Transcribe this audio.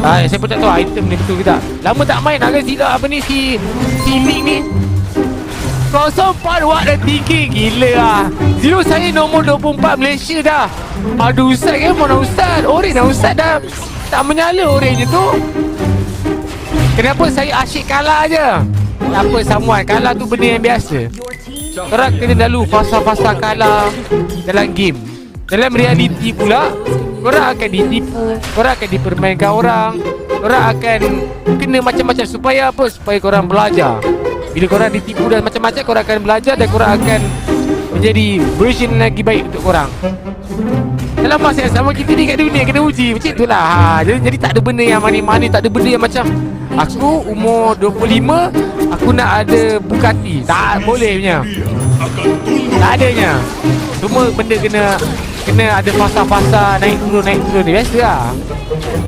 Saya pun tak tahu item ni betul ke tak. Lama tak main agak silap apa ni si Link ni. Kosong part wak dah tinggi gila lah. Zero saya nombor 24 Malaysia dah. Aduh Ustaz kan mana Ustaz. Oren dah Ustaz dah tak menyala orennya tu. Kenapa saya asyik kalah je? Tak apa Samuan, kalah tu benda yang biasa. Korang kena lalu fasa-fasa kalah dalam game. Dalam realiti pula korang akan ditipu, korang akan dipermainkan orang, korang akan kena macam-macam. Supaya apa? Supaya korang belajar. Bila korang ditipu dan macam-macam, korang akan belajar dan korang akan menjadi version lagi baik untuk korang. Dalam masa yang sama kita ni kat dunia kena uji. Macam itulah jadi tak ada benda yang manis-manis. Tak ada benda yang macam aku umur 25 aku nak ada Bugatti. Tak boleh punya. Tak adanya. Semua benda kena ada fasa-fasa naik turun ni. Biasa lah.